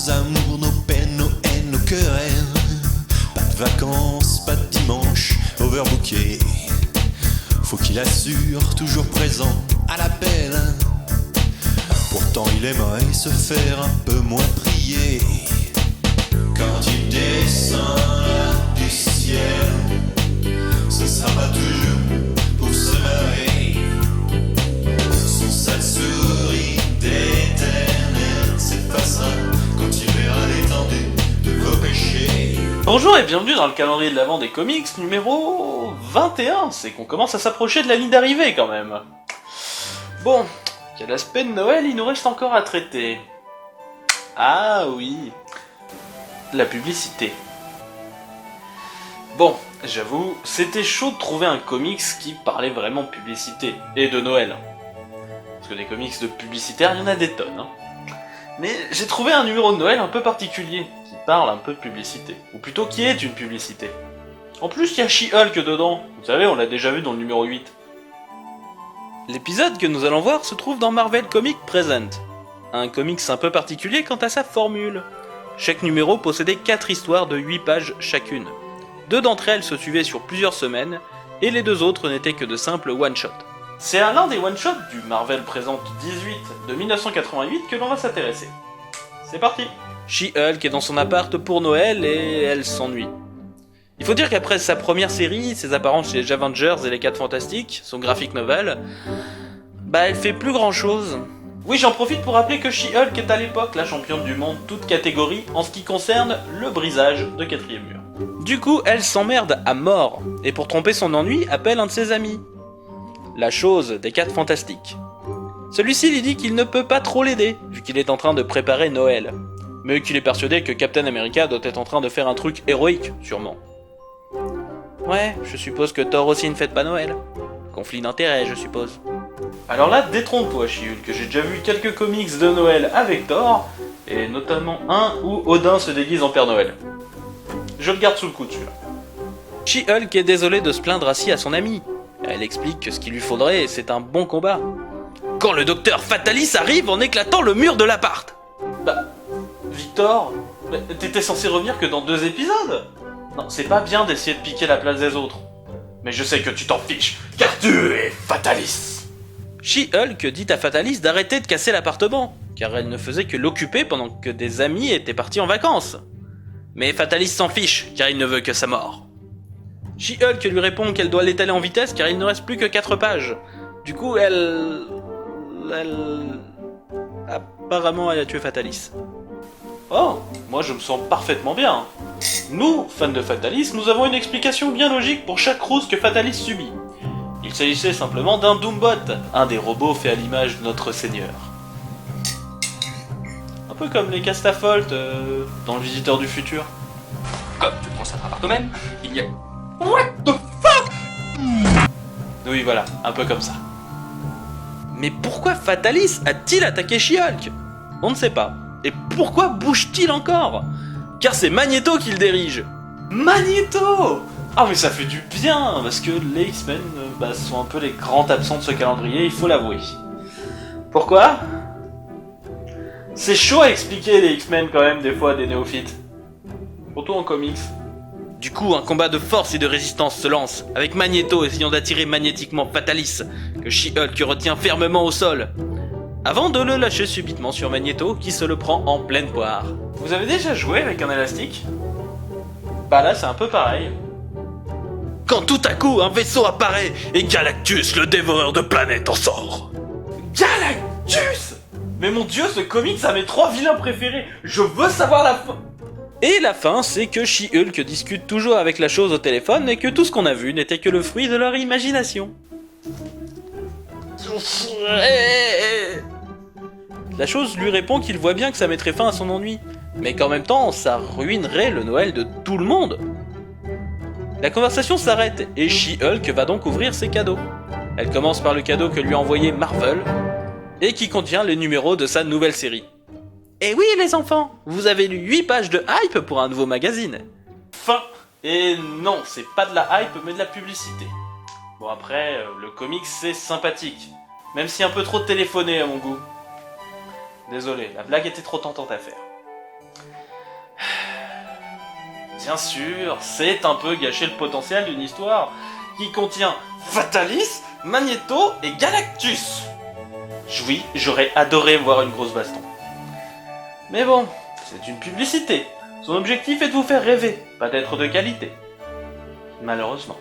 nos amours, nos peines, nos haines, nos querelles. Pas de vacances, pas de dimanche, overbooké. Faut qu'il assure, toujours présent à l'appel. Pourtant il aimerait se faire un peu moins prier. Quand il descend là du ciel, ce sera pas toujours pour se marrer. Son sale sourire d'éternel s'effacera quand il verra l'étendue de vos péchés. Bonjour et bienvenue dans le calendrier de l'Avent des comics numéro 21. C'est qu'on commence à s'approcher de la ligne d'arrivée quand même. Bon, il y a l'aspect de Noël, il nous reste encore à traiter. Ah oui, la publicité. Bon, j'avoue, c'était chaud de trouver un comics qui parlait vraiment de publicité et de Noël. Parce que des comics de publicitaires, il y en a des tonnes. Hein. Mais j'ai trouvé un numéro de Noël un peu particulier, qui parle un peu de publicité. Ou plutôt qui est une publicité. En plus, il y a She-Hulk dedans. Vous savez, on l'a déjà vu dans le numéro 8. L'épisode que nous allons voir se trouve dans Marvel Comics Present. Un comics un peu particulier quant à sa formule. Chaque numéro possédait 4 histoires de 8 pages chacune. 2 d'entre elles se suivaient sur plusieurs semaines, et les 2 autres n'étaient que de simples one-shots. C'est à l'un des one-shots du Marvel Present 18 de 1988 que l'on va s'intéresser. C'est parti. She-Hulk est dans son appart pour Noël et elle s'ennuie. Il faut dire qu'après sa première série, ses apparences chez les Avengers et les 4 Fantastiques, son graphic novel, elle fait plus grand chose. Oui, j'en profite pour rappeler que She-Hulk est à l'époque la championne du monde toute catégorie en ce qui concerne le brisage de 4ème mur. Du coup, elle s'emmerde à mort, et pour tromper son ennui, appelle un de ses amis. La chose des 4 Fantastiques. Celui-ci lui dit qu'il ne peut pas trop l'aider, vu qu'il est en train de préparer Noël, mais qu'il est persuadé que Captain America doit être en train de faire un truc héroïque, sûrement. Ouais, je suppose que Thor aussi ne fête pas Noël. Conflit d'intérêts, je suppose. Alors là, détrompe-toi, She-Hulk, que j'ai déjà vu quelques comics de Noël avec Thor, et notamment un où Odin se déguise en Père Noël. Je le garde sous le coude, celui-là. She-Hulk est désolée de se plaindre assis à son ami. Elle explique que ce qu'il lui faudrait, c'est un bon combat. Quand le docteur Fatalis arrive en éclatant le mur de l'appart. Victor, t'étais censé revenir que dans 2 épisodes. Non, c'est pas bien d'essayer de piquer la place des autres. Mais je sais que tu t'en fiches, car tu es Fatalis. She-Hulk dit à Fatalis d'arrêter de casser l'appartement, car elle ne faisait que l'occuper pendant que des amis étaient partis en vacances. Mais Fatalis s'en fiche, car il ne veut que sa mort. She-Hulk lui répond qu'elle doit l'étaler en vitesse car il ne reste plus que 4 pages. Du coup, apparemment, elle a tué Fatalis. Oh, moi je me sens parfaitement bien. Nous, fans de Fatalis, nous avons une explication bien logique pour chaque ruse que Fatalis subit. Il s'agissait simplement d'un Doombot, un des robots faits à l'image de notre Seigneur. Un peu comme les Castafolt dans Le Visiteur du Futur. Comme tu constateras par toi-même, il y a... What the fuck? Oui, voilà, un peu comme ça. Mais pourquoi Fatalis a-t-il attaqué She-Hulk? On ne sait pas. Et pourquoi bouge-t-il encore? Car c'est Magneto qui le dirige. Magneto! Ah mais ça fait du bien, parce que les X-Men sont un peu les grands absents de ce calendrier, il faut l'avouer. Pourquoi? C'est chaud à expliquer les X-Men quand même des fois à des néophytes. Surtout en comics. Du coup, un combat de force et de résistance se lance, avec Magneto essayant d'attirer magnétiquement Fatalis, que She-Hulk retient fermement au sol, avant de le lâcher subitement sur Magneto, qui se le prend en pleine poire. Vous avez déjà joué avec un élastique? Là c'est un peu pareil. Quand tout à coup, un vaisseau apparaît, et Galactus, le dévoreur de planètes, en sort. Galactus! Mais mon dieu, ce comic, ça mes 3 vilains préférés. Je veux savoir la fin. Et la fin, c'est que She-Hulk discute toujours avec la chose au téléphone et que tout ce qu'on a vu n'était que le fruit de leur imagination. La chose lui répond qu'il voit bien que ça mettrait fin à son ennui, mais qu'en même temps, ça ruinerait le Noël de tout le monde. La conversation s'arrête et She-Hulk va donc ouvrir ses cadeaux. Elle commence par le cadeau que lui a envoyé Marvel et qui contient les numéros de sa nouvelle série. Et oui les enfants, vous avez lu 8 pages de hype pour un nouveau magazine. Fin. Et non, c'est pas de la hype mais de la publicité. Bon après, le comics c'est sympathique, même si un peu trop téléphoné à mon goût. Désolé, la blague était trop tentante à faire. Bien sûr, c'est un peu gâcher le potentiel d'une histoire qui contient Fatalis, Magneto et Galactus. Oui, j'aurais adoré voir une grosse baston. Mais bon, c'est une publicité. Son objectif est de vous faire rêver, pas d'être de qualité. Malheureusement.